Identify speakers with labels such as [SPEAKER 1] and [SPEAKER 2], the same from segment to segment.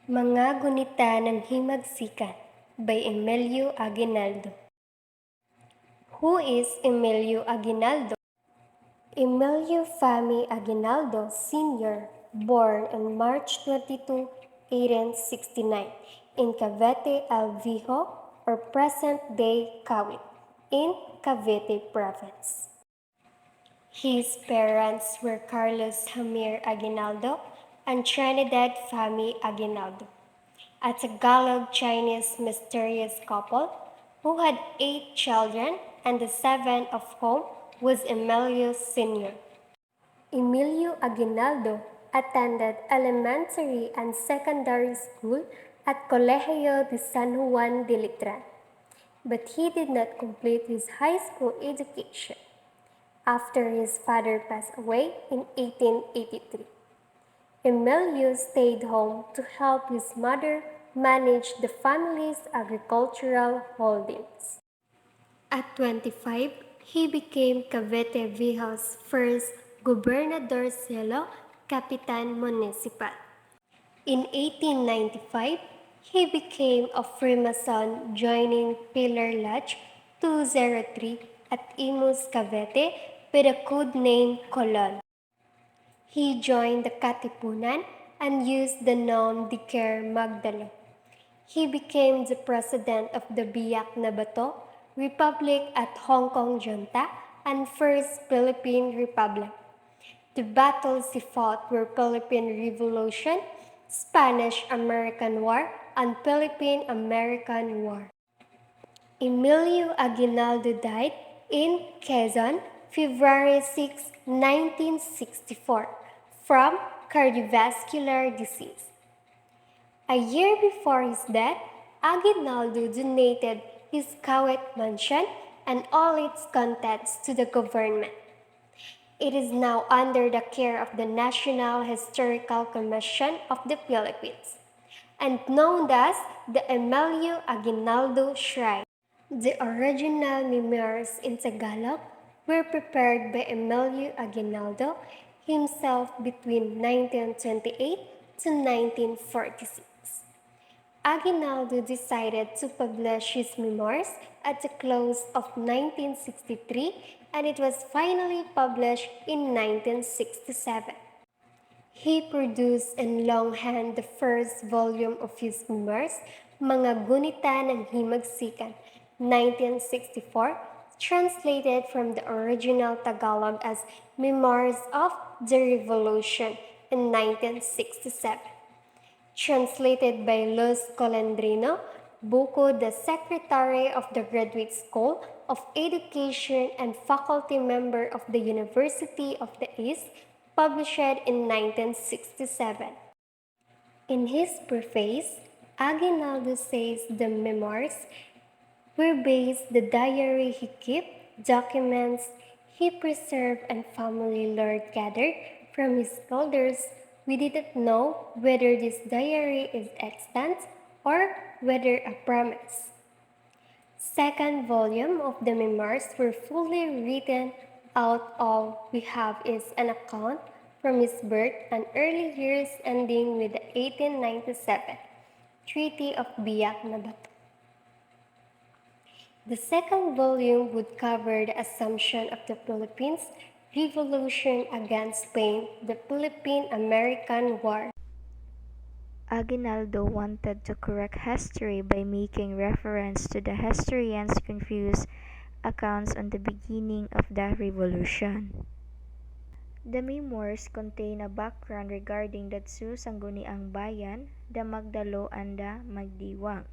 [SPEAKER 1] Mga Gunita ng Himagsikan by Emilio Aguinaldo. Who is Emilio Aguinaldo? Emilio Fami Aguinaldo Sr., born on March 22, 1869, in Cavite El Viejo, or present-day Kawit, in Cavite Province. His parents were Carlos Hamir Aguinaldo and Trinidad Fami Aguinaldo, a Tagalog Chinese mysterious couple who had 8 children, and the seventh of whom was Emilio Sr. Emilio Aguinaldo attended elementary and secondary school at Colegio de San Juan de Letran, but he did not complete his high school education after his father passed away in 1883. Emilio stayed home to help his mother manage the family's agricultural holdings. At 25, he became Cavite Viejo's first gobernadorcillo capitan municipal. In 1895, he became a Freemason, joining Pillar Lodge 203 at Imus, Cavite with a code name Colon. He joined the Katipunan and used the name Diker Magdalo. He became the president of the Biak na Bato Republic at Hong Kong Junta and First Philippine Republic. The battles he fought were Philippine Revolution, Spanish-American War, and Philippine-American War. Emilio Aguinaldo died in Quezon, February 6, 1964, from cardiovascular disease. A year before his death, Aguinaldo donated his Kawit mansion and all its contents to the government. It is now under the care of the National Historical Commission of the Philippines and known as the Emilio Aguinaldo Shrine. The original memoirs in Tagalog were prepared by Emilio Aguinaldo himself between 1928 to 1946. Aguinaldo decided to publish his memoirs at the close of 1963, and it was finally published in 1967. He produced in longhand the first volume of his memoirs, Mga Gunita ng Himagsikan, 1964, translated from the original Tagalog as Memoirs of the Revolution in 1967. Translated by Luz Colandrino, Buko, the Secretary of the Graduate School of Education and faculty member of the University of the East, published in 1967. In his preface, Aguinaldo says the memoirs were based the diary he kept, documents he preserved, and family lore gathered from his elders. We didn't know whether this diary is extant or whether a promise. Second volume of the memoirs were fully written out. All we have is an account from his birth and early years, ending with the 1897 Treaty of Biak na Bato. The second volume would cover the assumption of the Philippines, revolution against Spain, the Philippine-American War.
[SPEAKER 2] Aguinaldo wanted to correct history by making reference to the historians' confused accounts on the beginning of the revolution. The memoirs contain a background regarding the two Sangguniang Bayan, the Magdalo and the Magdiwang,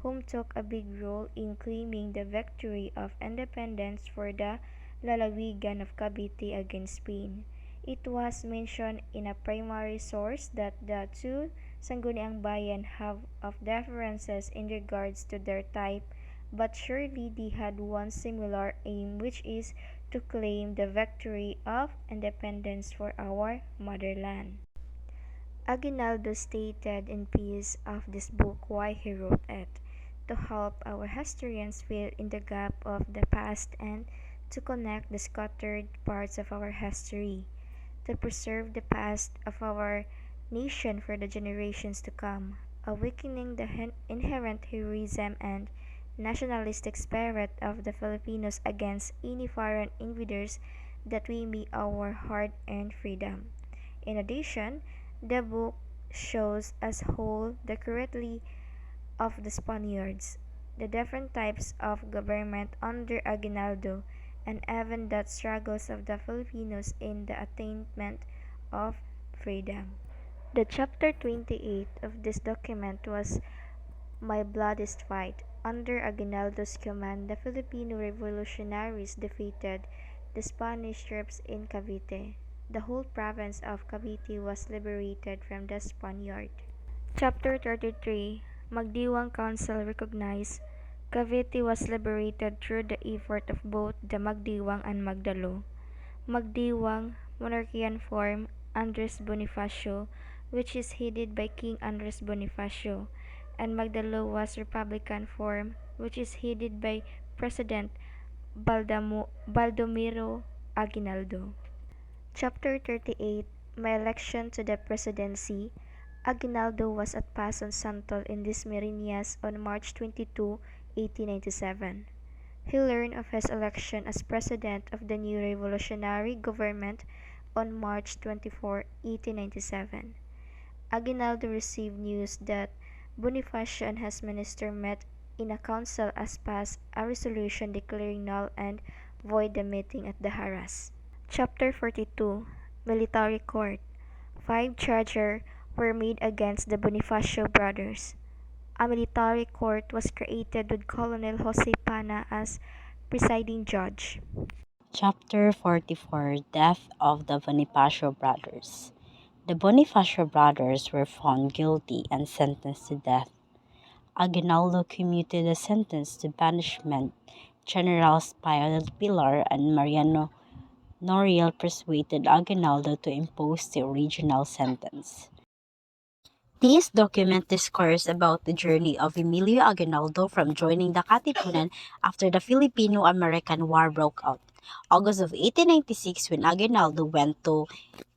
[SPEAKER 2] whom took a big role in claiming the victory of independence for the lalawigan of Cavite against Spain. It was mentioned in a primary source that the two Sangguniang Bayan have of differences in regards to their type, but surely they had one similar aim, which is to claim the victory of independence for our motherland. Aguinaldo stated in piece of this book why he wrote it: to help our historians fill in the gap of the past and to connect the scattered parts of our history, to preserve the past of our nation for the generations to come. awakening the inherent heroism and nationalistic spirit of the Filipinos against any foreign invaders that we may our hard-earned freedom. In addition, the book shows as whole the cruelty of the Spaniards, the different types of government under Aguinaldo, and even the struggles of the Filipinos in the attainment of freedom. The chapter 28 of this document was My Bloodiest Fight. Under Aguinaldo's command, the Filipino revolutionaries defeated the Spanish troops in Cavite. The whole province of Cavite was liberated from the Spaniard. Chapter 33 Magdiwang Council recognized Cavite was liberated through the effort of both the Magdiwang and Magdalo. Magdiwang, monarchian form, Andres Bonifacio, which is headed by King Andres Bonifacio, and Magdalo was republican form, which is headed by President Baldomiro Aguinaldo. Chapter 38 My election to the presidency. Aguinaldo was at Pason Santol in Dasmariñas on March 22, 1897. He learned of his election as president of the new revolutionary government on March 24, 1897. Aguinaldo received news that Bonifacio and his minister met in a council as passed a resolution declaring null and void the meeting at the Harras. Chapter 42 Military Court 5 charges were made against the Bonifacio brothers. A military court was created with Colonel Jose Pana as presiding judge.
[SPEAKER 3] Chapter 44 Death of the Bonifacio Brothers. The Bonifacio brothers were found guilty and sentenced to death. Aguinaldo commuted the sentence to banishment. Generals Pio del Pilar and Mariano Noriel persuaded Aguinaldo to impose the original sentence. This document discourses about the journey of Emilio Aguinaldo from joining the Katipunan after the Filipino-American War broke out. August of 1896, when Aguinaldo went to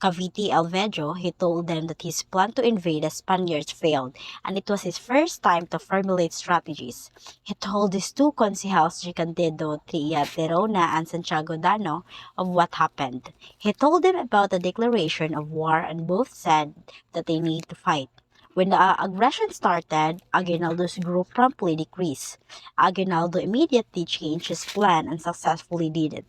[SPEAKER 3] Cavite El Vejo, he told them that his plan to invade the Spaniards failed, and it was his first time to formulate strategies. He told his two concejals, Candido Tria Terona and Santiago Dano, of what happened. He told them about the declaration of war, and both said that they need to fight. When the aggression started, Aguinaldo's group promptly decreased. Aguinaldo immediately changed his plan and successfully did it.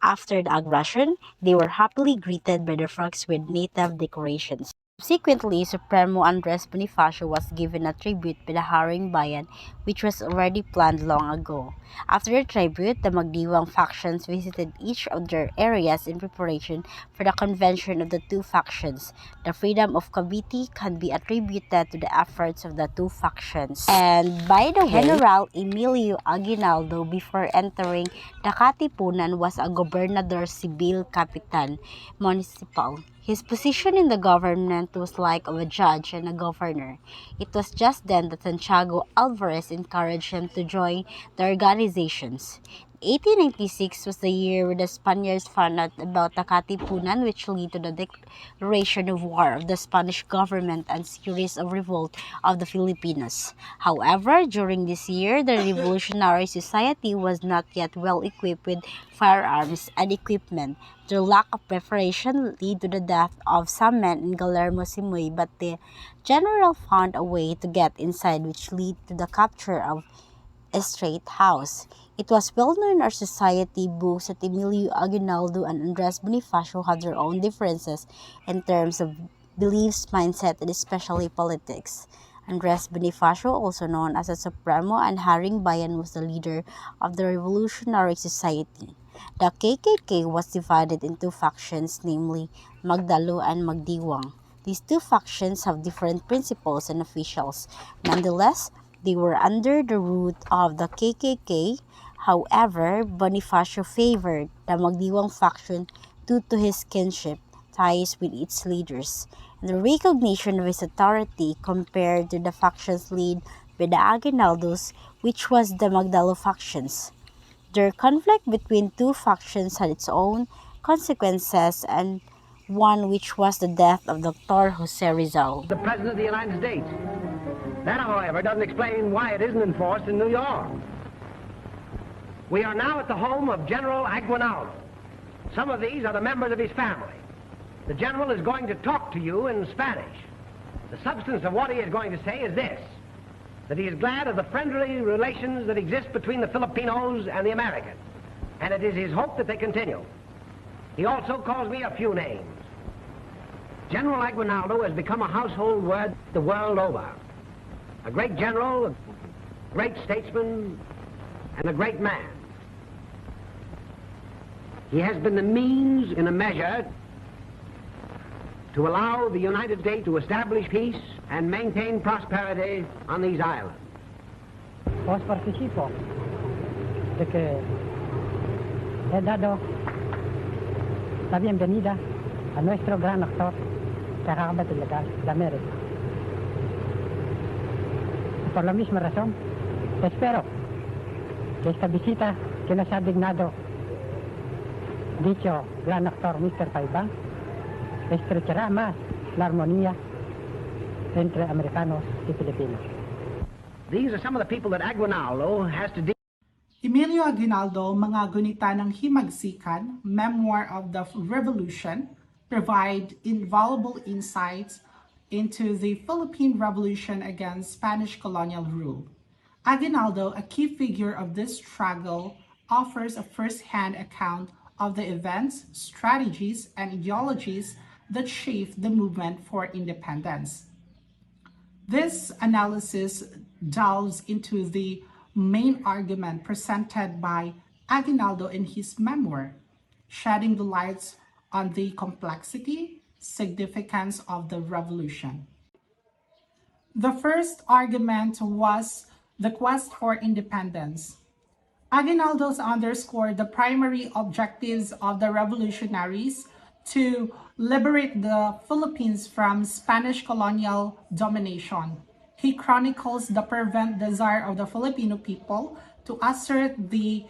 [SPEAKER 3] After the aggression, they were happily greeted by the frogs with native decorations. Subsequently, Supremo Andres Bonifacio was given a tribute by the Haring Bayan, which was already planned long ago. After the tribute, the Magdiwang factions visited each of their areas in preparation for the convention of the two factions. The freedom of Cavite can be attributed to the efforts of the two factions. And by the way, General Emilio Aguinaldo, before entering the Katipunan, was a Gobernador Civil Capitan Municipal. His position in the government was like of a judge and a governor. It was just then that Santiago Alvarez encouraged him to join the organizations. 1896 was the year when the Spaniards found out about the Katipunan, which led to the declaration of war of the Spanish government and series of revolt of the Filipinos. However, during this year, the Revolutionary Society was not yet well equipped with firearms and equipment. Their lack of preparation led to the death of some men in Guillermo Simoy, but the general found a way to get inside, which led to the capture of Estrait House. It was well known in our society books that Emilio Aguinaldo and Andres Bonifacio had their own differences in terms of beliefs, mindset, and especially politics. Andres Bonifacio, also known as a Supremo and Haring Bayan, was the leader of the Revolutionary Society. The KKK was divided into factions, namely Magdalo and Magdiwang. These two factions have different principles and officials. Nonetheless, they were under the root of the KKK. However, Bonifacio favored the Magdiwang faction due to his kinship ties with its leaders and the recognition of his authority compared to the factions led by the Aguinaldos, which was the Magdalo factions. Their conflict between two factions had its own consequences, and one which was the death of Dr. Jose Rizal.
[SPEAKER 4] The President of the United States. That, however, doesn't explain why it isn't enforced in New York. We are now at the home of General Aguinaldo. Some of these are the members of his family. The general is going to talk to you in Spanish. The substance of what he is going to say is this, that he is glad of the friendly relations that exist between the Filipinos and the Americans, and it is his hope that they continue. He also calls me a few names. General Aguinaldo has become a household word the world over. A great general, a great statesman, and a great man. He has been the means, in a measure, to allow the United States to establish peace and maintain prosperity on these islands.
[SPEAKER 5] Os participo de que he dado la bienvenida a nuestro gran actor, caramba ilegal de América. Por la misma razón, espero que esta visita que nos ha dignado dicho gran actor Mr. Paibán estrechará más la armonía entre americanos y filipinos.
[SPEAKER 4] These are some of the people that Aguinaldo has to deal
[SPEAKER 6] Emilio Aguinaldo, Mga Gunita ng Himagsikan, Memoir of the Revolution, provide invaluable insights into the Philippine Revolution against Spanish colonial rule. Aguinaldo, a key figure of this struggle, offers a first-hand account of the events, strategies, and ideologies that shaped the movement for independence. This analysis delves into the main argument presented by Aguinaldo in his memoir, shedding the light on the complexity, significance of the revolution. The first argument was the quest for independence. Aguinaldo underscored the primary objectives of the revolutionaries to liberate the Philippines from Spanish colonial domination. He chronicles the fervent desire of the Filipino people to assert the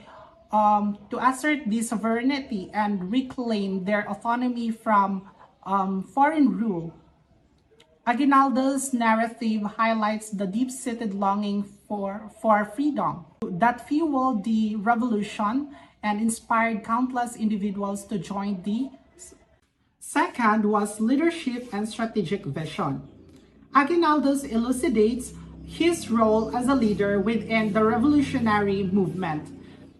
[SPEAKER 6] sovereignty and reclaim their autonomy from foreign rule. Aguinaldo's narrative highlights the deep-seated longing for freedom that fueled the revolution and inspired countless individuals to join the. Second was leadership and strategic vision. Aguinaldo elucidates his role as a leader within the revolutionary movement,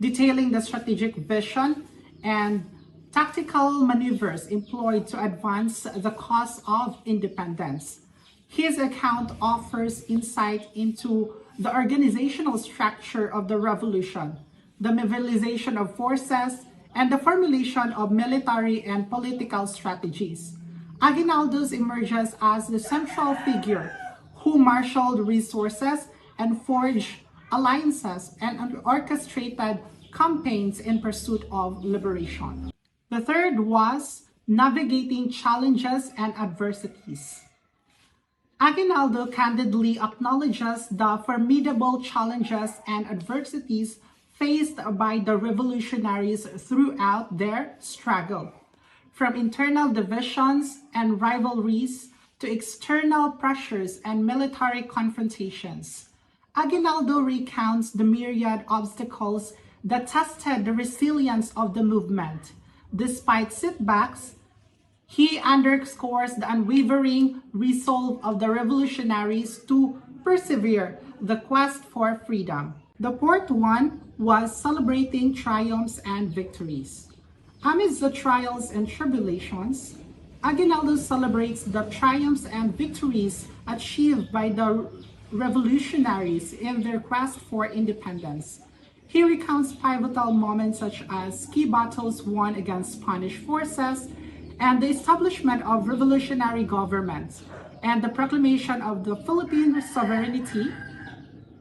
[SPEAKER 6] detailing the strategic vision and tactical maneuvers employed to advance the cause of independence. His account offers insight into the organizational structure of the revolution, the mobilization of forces, and the formulation of military and political strategies. Aguinaldo emerges as the central figure who marshaled resources and forged alliances and orchestrated campaigns in pursuit of liberation. The third was navigating challenges and adversities. Aguinaldo candidly acknowledges the formidable challenges and adversities faced by the revolutionaries throughout their struggle, from internal divisions and rivalries to external pressures and military confrontations. Aguinaldo recounts the myriad obstacles that tested the resilience of the movement. Despite setbacks, he underscores the unwavering resolve of the revolutionaries to persevere the quest for freedom. The fourth one was celebrating triumphs and victories. Amidst the trials and tribulations, Aguinaldo celebrates the triumphs and victories achieved by the revolutionaries in their quest for independence. He recounts pivotal moments such as key battles won against Spanish forces and the establishment of revolutionary governments and the proclamation of the Philippine sovereignty.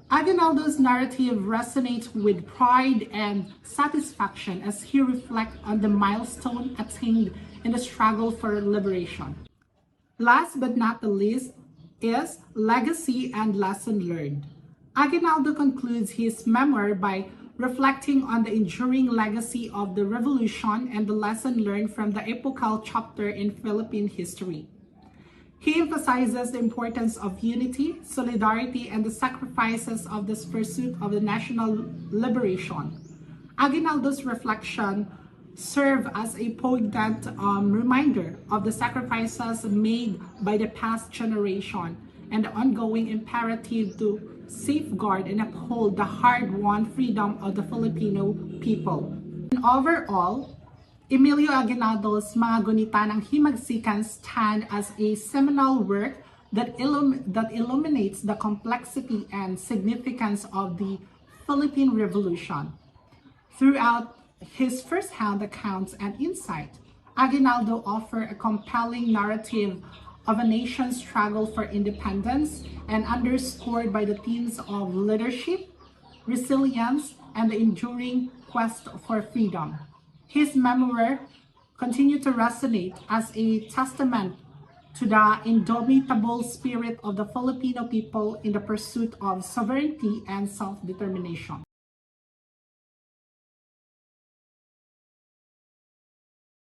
[SPEAKER 6] Aguinaldo's narrative resonates with pride and satisfaction as he reflects on the milestone attained in the struggle for liberation. Last but not the least is legacy and lesson learned. Aguinaldo concludes his memoir by reflecting on the enduring legacy of the revolution and the lesson learned from the epochal chapter in Philippine history. He emphasizes the importance of unity, solidarity, and the sacrifices of this pursuit of the national liberation. Aguinaldo's reflection serve as a poignant reminder of the sacrifices made by the past generation and the ongoing imperative to safeguard and uphold the hard-won freedom of the Filipino people. And overall, Emilio Aguinaldo's mga gunita ng Himagsikan stand as a seminal work that illuminates the complexity and significance of the Philippine Revolution. Throughout his first-hand accounts and insight, Aguinaldo offered a compelling narrative of a nation's struggle for independence and underscored by the themes of leadership, resilience, and the enduring quest for freedom. His memoir continued to resonate as a testament to the indomitable spirit of the Filipino people in the pursuit of sovereignty and self-determination.